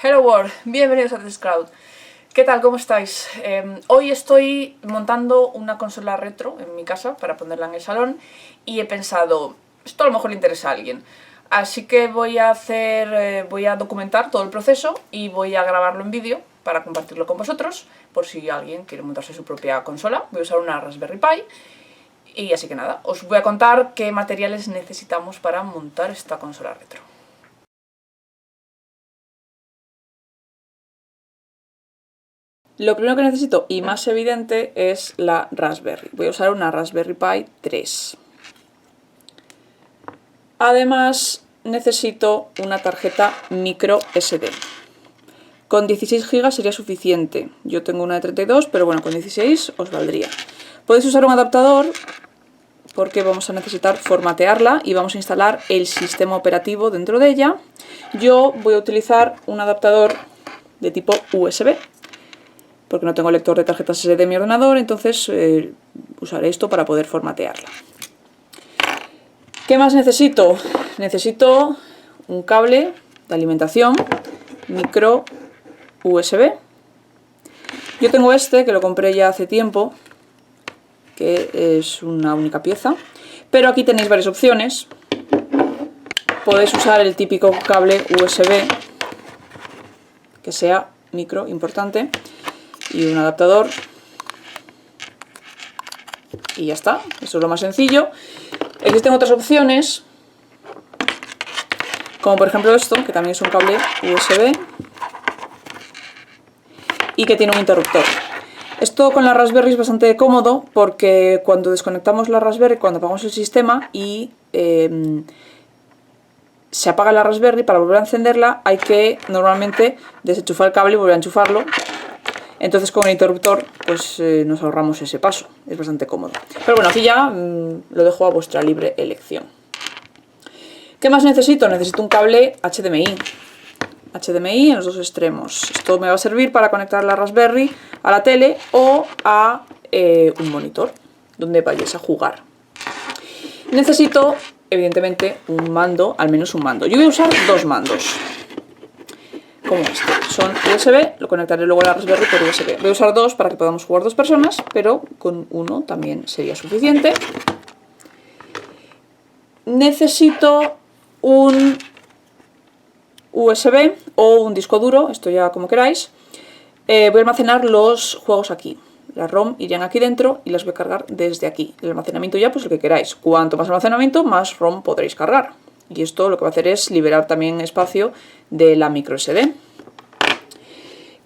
Hello World, bienvenidos a TestCloud. ¿Qué tal? ¿Cómo estáis? Hoy estoy montando una consola retro en mi casa para ponerla en el salón y he pensado, esto a lo mejor le interesa a alguien. Así que voy a documentar todo el proceso y voy a grabarlo en vídeo para compartirlo con vosotros, por si alguien quiere montarse su propia consola. Voy a usar una Raspberry Pi y así que nada, os voy a contar qué materiales necesitamos para montar esta consola retro. Lo primero que necesito, y más evidente, es la Raspberry. Voy a usar una Raspberry Pi 3. Además, necesito una tarjeta micro SD. Con 16 GB sería suficiente. Yo tengo una de 32, pero bueno, con 16 os valdría. Podéis usar un adaptador porque vamos a necesitar formatearla y vamos a instalar el sistema operativo dentro de ella. Yo voy a utilizar un adaptador de tipo USB, porque no tengo lector de tarjetas SD en mi ordenador, entonces usaré esto para poder formatearla. ¿Qué más necesito? Necesito un cable de alimentación micro USB. Yo tengo este, que lo compré ya hace tiempo, que es una única pieza, pero aquí tenéis varias opciones. Podéis usar el típico cable USB, que sea micro, importante, y un adaptador y ya está, eso es lo más sencillo. Existen otras opciones, como por ejemplo esto, que también es un cable USB y que tiene un interruptor. Esto con la Raspberry es bastante cómodo porque cuando desconectamos la Raspberry, cuando apagamos el sistema y se apaga la Raspberry, para volver a encenderla hay que normalmente desenchufar el cable y volver a enchufarlo. Entonces con el interruptor pues nos ahorramos ese paso, es bastante cómodo. Pero bueno, aquí ya lo dejo a vuestra libre elección. ¿Qué más necesito? Necesito un cable HDMI. HDMI en los dos extremos. Esto me va a servir para conectar la Raspberry a la tele o a un monitor donde vayáis a jugar. Necesito, evidentemente, un mando, al menos un mando. Yo voy a usar dos mandos, como este. Son USB, lo conectaré luego a la Raspberry por USB. Voy a usar dos para que podamos jugar dos personas, pero con uno también sería suficiente. Necesito un USB o un disco duro, esto ya como queráis. Voy a almacenar los juegos aquí. Las ROM irían aquí dentro y las voy a cargar desde aquí. El almacenamiento ya pues el que queráis. Cuanto más almacenamiento, más ROM podréis cargar. Y esto lo que va a hacer es liberar también espacio de la micro SD.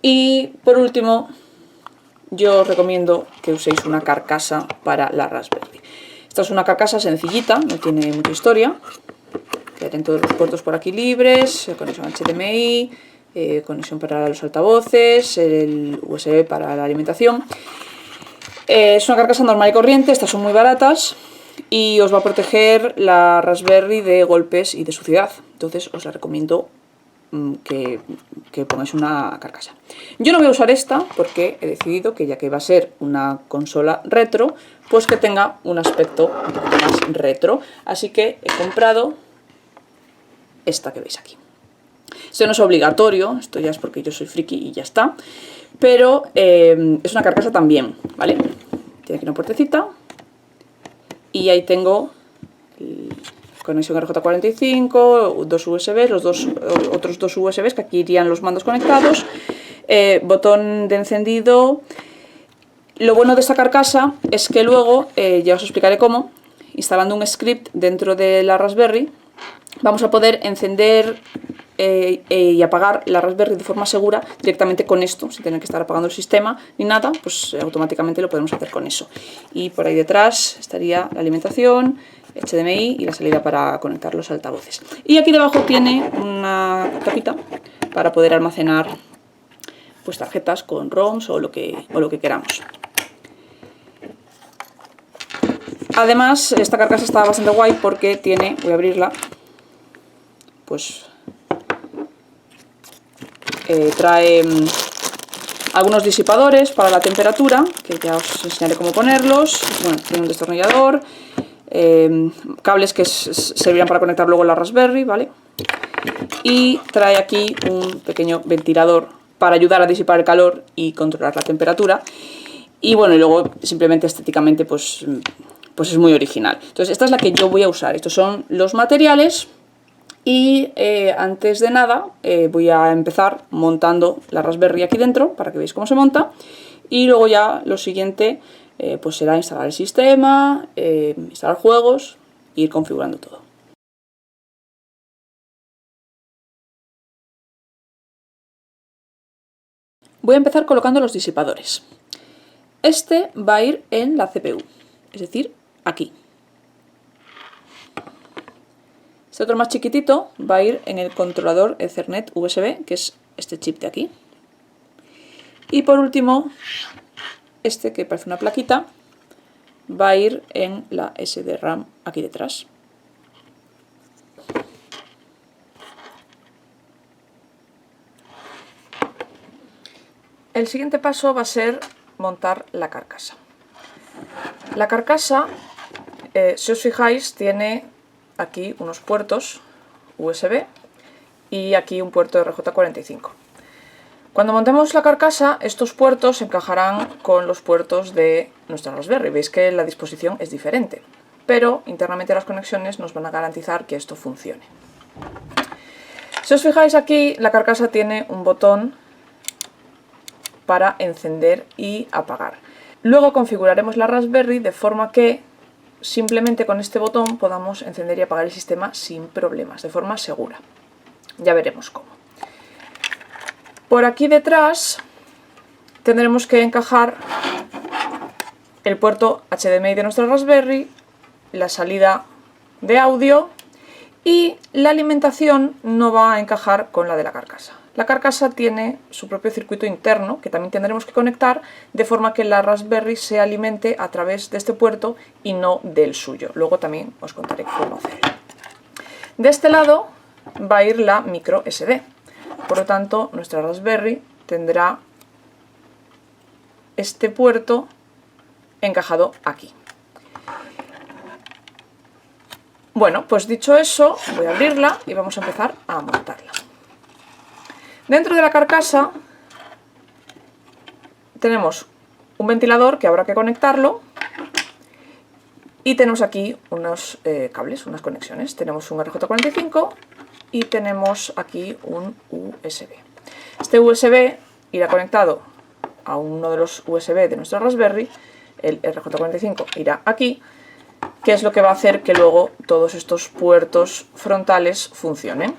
Y por último, yo os recomiendo que uséis una carcasa para la Raspberry. Esta es una carcasa sencillita, no tiene mucha historia. Quedan todos los puertos por aquí libres, conexión HDMI, conexión para los altavoces, el USB para la alimentación. Es una carcasa normal y corriente, estas son muy baratas y os va a proteger la Raspberry de golpes y de suciedad. Entonces os la recomiendo que pongáis una carcasa. Yo no voy a usar esta porque he decidido que ya que va a ser una consola retro, pues que tenga un aspecto un poco más retro. Así que he comprado esta que veis aquí. Esto no es obligatorio, esto ya es porque yo soy friki y ya está. Pero es una carcasa también, ¿vale? Tiene aquí una puertecita. Y ahí tengo conexión RJ45, dos USBs, otros dos USBs, que aquí irían los mandos conectados, botón de encendido. Lo bueno de esta carcasa es que luego, ya os explicaré cómo, instalando un script dentro de la Raspberry, vamos a poder encender y apagar la Raspberry de forma segura directamente con esto, sin tener que estar apagando el sistema ni nada, pues automáticamente lo podemos hacer con eso. Y por ahí detrás estaría la alimentación, HDMI y la salida para conectar los altavoces. Y aquí debajo tiene una tapita para poder almacenar pues tarjetas con ROMs o lo que queramos. Además, esta carcasa está bastante guay porque tiene, voy a abrirla, pues trae algunos disipadores para la temperatura, que ya os enseñaré cómo ponerlos. Bueno, tiene un destornillador, cables que servirán para conectar luego la Raspberry, ¿vale? y trae aquí un pequeño ventilador para ayudar a disipar el calor y controlar la temperatura. Y bueno, y luego simplemente estéticamente pues es muy original. Entonces esta es la que yo voy a usar. Estos son los materiales y antes de nada voy a empezar montando la Raspberry aquí dentro para que veáis cómo se monta. Y luego ya lo siguiente pues será instalar el sistema, instalar juegos e ir configurando todo. Voy a empezar colocando los disipadores. Este va a ir en la CPU, es decir, aquí. Este otro más chiquitito va a ir en el controlador Ethernet USB, que es este chip de aquí. Y por último, este que parece una plaquita, va a ir en la SD-RAM aquí detrás. El siguiente paso va a ser montar la carcasa. La carcasa, si os fijáis, tiene aquí unos puertos USB y aquí un puerto RJ45. Cuando montemos la carcasa, estos puertos encajarán con los puertos de nuestra Raspberry. Veis que la disposición es diferente, pero internamente las conexiones nos van a garantizar que esto funcione. Si os fijáis aquí, la carcasa tiene un botón para encender y apagar. Luego configuraremos la Raspberry de forma que simplemente con este botón podamos encender y apagar el sistema sin problemas, de forma segura. Ya veremos cómo. Por aquí detrás tendremos que encajar el puerto HDMI de nuestra Raspberry, la salida de audio y la alimentación no va a encajar con la de la carcasa. La carcasa tiene su propio circuito interno que también tendremos que conectar de forma que la Raspberry se alimente a través de este puerto y no del suyo. Luego también os contaré cómo hacerlo. De este lado va a ir la micro SD. Por lo tanto, nuestra Raspberry tendrá este puerto encajado aquí. Bueno, pues dicho eso, voy a abrirla y vamos a empezar a montarla. Dentro de la carcasa tenemos un ventilador que habrá que conectarlo y tenemos aquí unos cables, unas conexiones. Tenemos un RJ45 y tenemos aquí un USB. Este USB irá conectado a uno de los USB de nuestra Raspberry, el RJ45 irá aquí, que es lo que va a hacer que luego todos estos puertos frontales funcionen.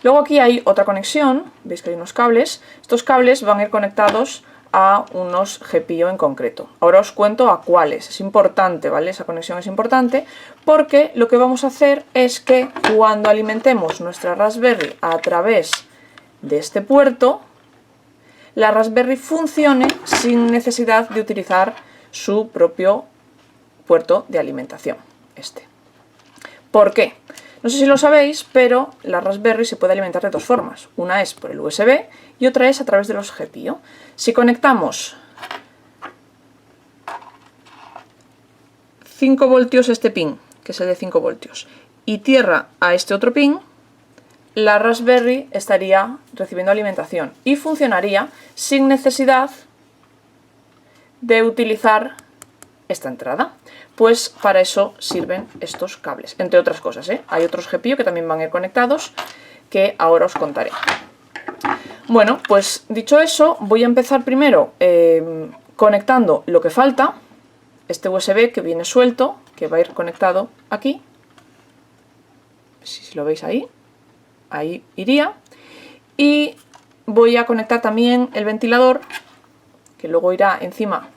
Luego aquí hay otra conexión, veis que hay unos cables. Estos cables van a ir conectados a unos GPIO en concreto. Ahora os cuento a cuáles. Es importante, ¿vale? Esa conexión es importante porque lo que vamos a hacer es que cuando alimentemos nuestra Raspberry a través de este puerto, la Raspberry funcione sin necesidad de utilizar su propio puerto de alimentación, este. ¿Por qué? No sé si lo sabéis, pero la Raspberry se puede alimentar de dos formas. Una es por el USB y otra es a través de los GPIO. Si conectamos 5 voltios a este pin, que es el de 5 voltios, y tierra a este otro pin, la Raspberry estaría recibiendo alimentación y funcionaría sin necesidad de utilizar esta entrada. Pues para eso sirven estos cables, entre otras cosas, ¿eh? Hay otros GPIO que también van a ir conectados, que ahora os contaré. Bueno, pues dicho eso, voy a empezar primero conectando lo que falta, este USB que viene suelto, que va a ir conectado aquí, si lo veis ahí, ahí iría, y voy a conectar también el ventilador, que luego irá encima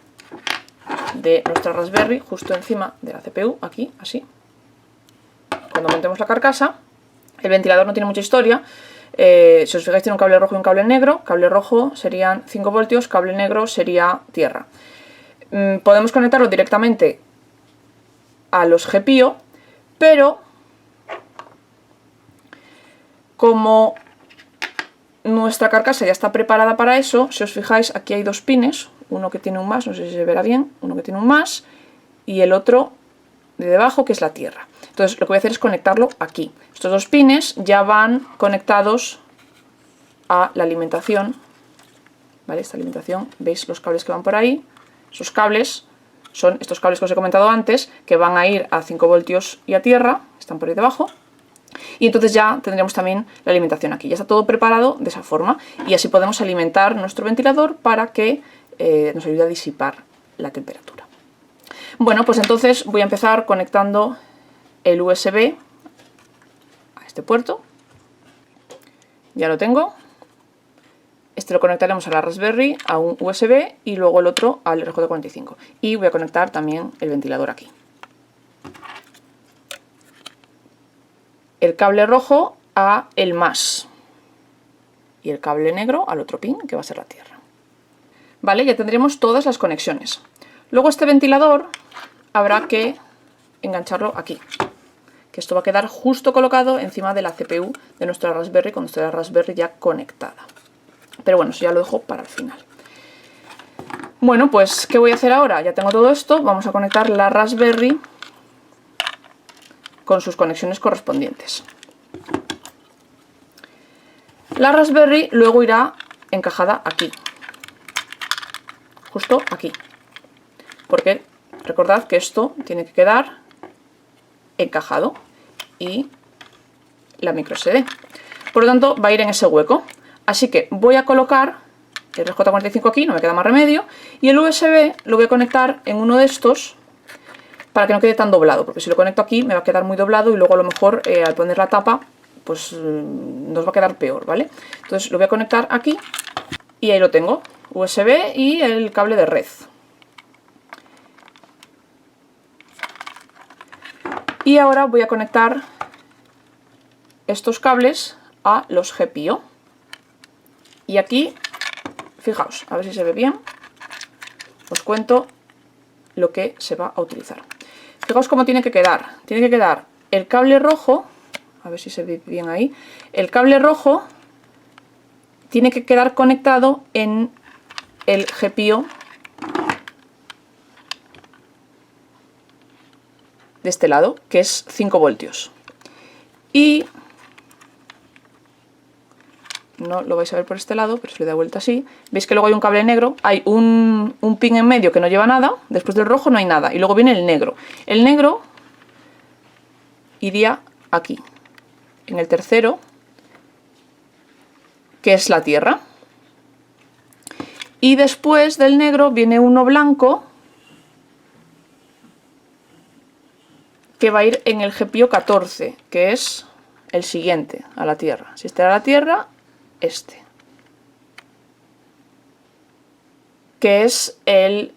de nuestra Raspberry, justo encima de la CPU, aquí, así. Cuando montemos la carcasa, el ventilador no tiene mucha historia. Si os fijáis, tiene un cable rojo y un cable negro. Cable rojo serían 5 voltios, cable negro sería tierra. Podemos conectarlo directamente a los GPIO, pero como nuestra carcasa ya está preparada para eso, si os fijáis, aquí hay dos pines, uno que tiene un más, no sé si se verá bien, uno que tiene un más, y el otro de debajo, que es la tierra. Entonces lo que voy a hacer es conectarlo aquí. Estos dos pines ya van conectados a la alimentación, ¿vale? Esta alimentación, ¿veis los cables que van por ahí? Esos cables son estos cables que os he comentado antes, que van a ir a 5 voltios y a tierra, están por ahí debajo. Y entonces ya tendremos también la alimentación aquí. Ya está todo preparado de esa forma. Y así podemos alimentar nuestro ventilador para que nos ayude a disipar la temperatura. Bueno, pues entonces voy a empezar conectando el USB a este puerto. Ya lo tengo. Este lo conectaremos a la Raspberry, a un USB, y luego el otro al RJ45. Y voy a conectar también el ventilador aquí. El cable rojo a el más. Y el cable negro al otro pin, que va a ser la tierra. Vale, ya tendremos todas las conexiones. Luego este ventilador habrá que engancharlo aquí. Que esto va a quedar justo colocado encima de la CPU de nuestra Raspberry, cuando esté la Raspberry ya conectada. Pero bueno, eso ya lo dejo para el final. Bueno, pues, ¿qué voy a hacer ahora? Ya tengo todo esto. Vamos a conectar la Raspberry con sus conexiones correspondientes. La Raspberry luego irá encajada aquí. Justo aquí. Porque recordad que esto tiene que quedar encajado. Y la micro SD. Por lo tanto, va a ir en ese hueco. Así que voy a colocar el RJ45 aquí, no me queda más remedio, y el USB lo voy a conectar en uno de estos para que no quede tan doblado, porque si lo conecto aquí me va a quedar muy doblado y luego a lo mejor al poner la tapa pues nos va a quedar peor, ¿vale? Entonces lo voy a conectar aquí y ahí lo tengo, USB y el cable de red. Y ahora voy a conectar estos cables a los GPIO. Y aquí, fijaos, a ver si se ve bien, os cuento lo que se va a utilizar. Fijaos cómo tiene que quedar. Tiene que quedar el cable rojo, a ver si se ve bien ahí, el cable rojo tiene que quedar conectado en el GPIO de este lado, que es 5 voltios. Y no lo vais a ver por este lado, pero si le doy vuelta así, veis que luego hay un cable negro, hay un pin en medio que no lleva nada, después del rojo no hay nada, y luego viene el negro. El negro iría aquí, en el tercero, que es la tierra. Y después del negro viene uno blanco, que va a ir en el GPIO 14, que es el siguiente a la tierra. Si este era la tierra, este, que es el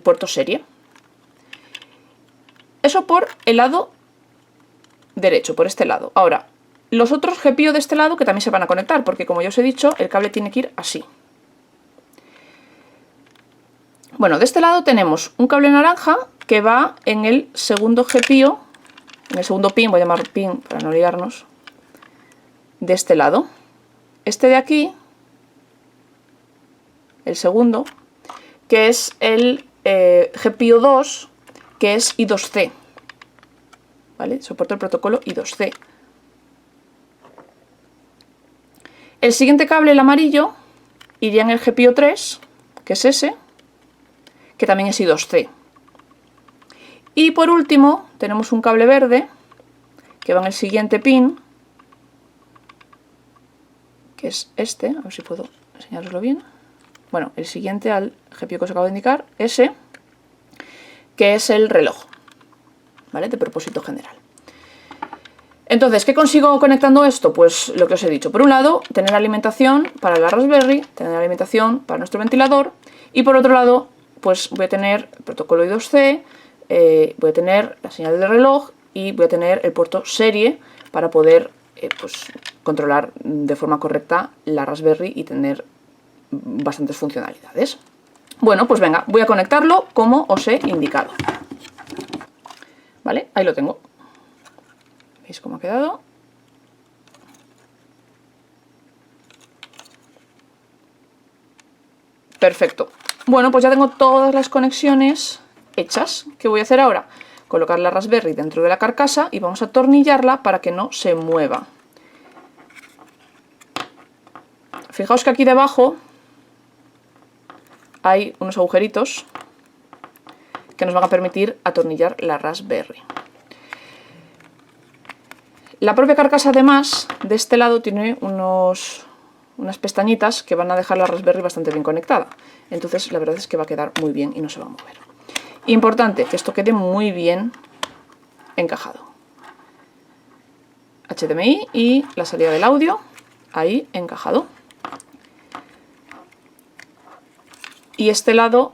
puerto serie. Eso por el lado derecho, por este lado. Ahora, los otros GPIO de este lado que también se van a conectar, porque como ya os he dicho, el cable tiene que ir así. Bueno, de este lado tenemos un cable naranja que va en el segundo GPIO, en el segundo pin, voy a llamar pin para no liarnos, de este lado. Este de aquí, el segundo, que es el GPIO 2, que es I2C. ¿Vale? Soporta el protocolo I2C. El siguiente cable, el amarillo, iría en el GPIO 3, que es ese, que también es I2C. Y por último, tenemos un cable verde, que va en el siguiente pin, que es este, a ver si puedo enseñaroslo bien. Bueno, el siguiente al GPIO que os acabo de indicar, ese, que es el reloj, ¿vale? De propósito general. Entonces, ¿qué consigo conectando esto? Pues lo que os he dicho. Por un lado, tener alimentación para la Raspberry, tener alimentación para nuestro ventilador, y por otro lado, pues voy a tener el protocolo I2C, voy a tener la señal del reloj y voy a tener el puerto serie para poder pues, controlar de forma correcta la Raspberry y tener bastantes funcionalidades. Bueno, pues venga, voy a conectarlo como os he indicado. ¿Vale? Ahí lo tengo. ¿Veis cómo ha quedado? Perfecto. Bueno, pues ya tengo todas las conexiones hechas. ¿Qué voy a hacer ahora? colocar la Raspberry dentro de la carcasa y vamos a atornillarla para que no se mueva. Fijaos que aquí debajo hay unos agujeritos que nos van a permitir atornillar la Raspberry. La propia carcasa, además, de este lado tiene unas pestañitas que van a dejar la Raspberry bastante bien conectada. Entonces la verdad es que va a quedar muy bien y no se va a mover. Importante que esto quede muy bien encajado. HDMI y la salida del audio, ahí encajado. Y este lado,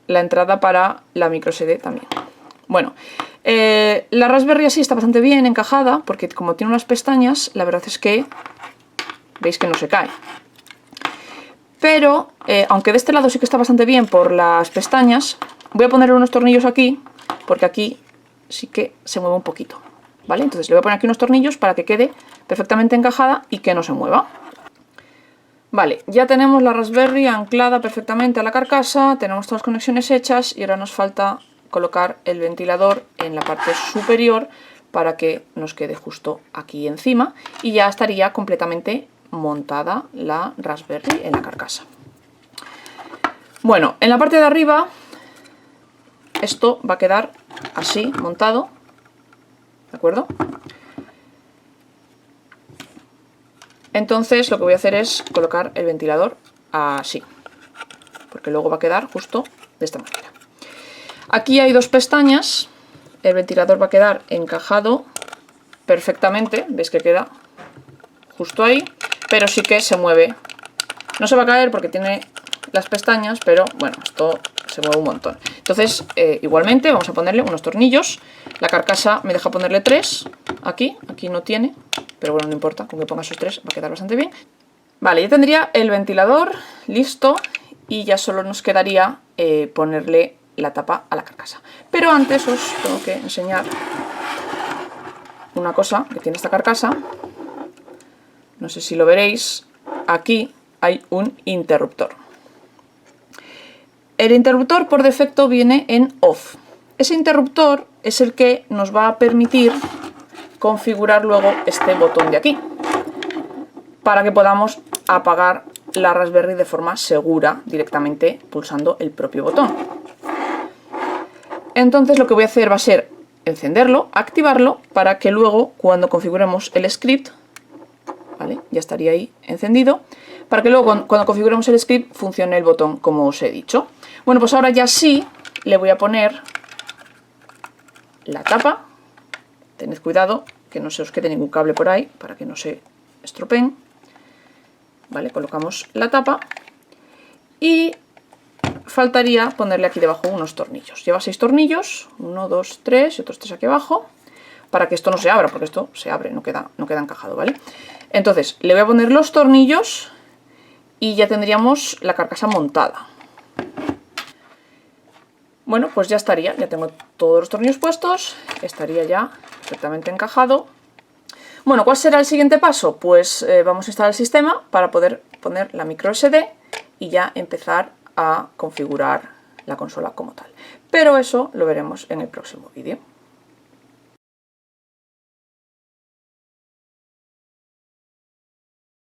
la entrada para la microSD también. Bueno, la Raspberry así está bastante bien encajada, porque como tiene unas pestañas, la verdad es que veis que no se cae. Pero, aunque de este lado sí que está bastante bien por las pestañas, voy a poner unos tornillos aquí, porque aquí sí que se mueve un poquito, ¿vale? Entonces le voy a poner aquí unos tornillos para que quede perfectamente encajada y que no se mueva. Vale, ya tenemos la Raspberry anclada perfectamente a la carcasa, tenemos todas las conexiones hechas y ahora nos falta colocar el ventilador en la parte superior para que nos quede justo aquí encima y ya estaría completamente montada la Raspberry en la carcasa. Bueno, en la parte de arriba esto va a quedar así montado, ¿de acuerdo? Entonces lo que voy a hacer es colocar el ventilador así, porque luego va a quedar justo de esta manera. Aquí hay dos pestañas, el ventilador va a quedar encajado perfectamente, veis que queda justo ahí, pero sí que se mueve. No se va a caer porque tiene las pestañas, pero bueno, esto se mueve un montón. Entonces, igualmente vamos a ponerle unos tornillos. La carcasa me deja ponerle 3 aquí no tiene, pero bueno, no importa, con que ponga esos 3 va a quedar bastante bien. Vale, ya tendría el ventilador listo y ya solo nos quedaría ponerle la tapa a la carcasa. Pero antes os tengo que enseñar una cosa que tiene esta carcasa. No sé si lo veréis, aquí hay un interruptor. El interruptor por defecto viene en off. Ese interruptor es el que nos va a permitir configurar luego este botón de aquí, para que podamos apagar la Raspberry de forma segura directamente pulsando el propio botón. Entonces lo que voy a hacer va a ser encenderlo, activarlo, para que luego cuando configuremos el script, ¿vale? Ya estaría ahí encendido, para que luego cuando configuremos el script funcione el botón como os he dicho. Bueno, pues ahora ya sí le voy a poner la tapa. Tened cuidado que no se os quede ningún cable por ahí para que no se estropeen. Vale, colocamos la tapa y faltaría ponerle aquí debajo unos tornillos. Lleva 6 tornillos, 1, 2, 3 y otros 3 aquí abajo, para que esto no se abra, porque esto se abre, no queda encajado, ¿vale? Entonces le voy a poner los tornillos y ya tendríamos la carcasa montada. Bueno, pues ya estaría, ya tengo todos los tornillos puestos, estaría ya perfectamente encajado. Bueno, ¿cuál será el siguiente paso? Pues vamos a instalar el sistema para poder poner la micro SD y ya empezar a configurar la consola como tal. Pero eso lo veremos en el próximo vídeo.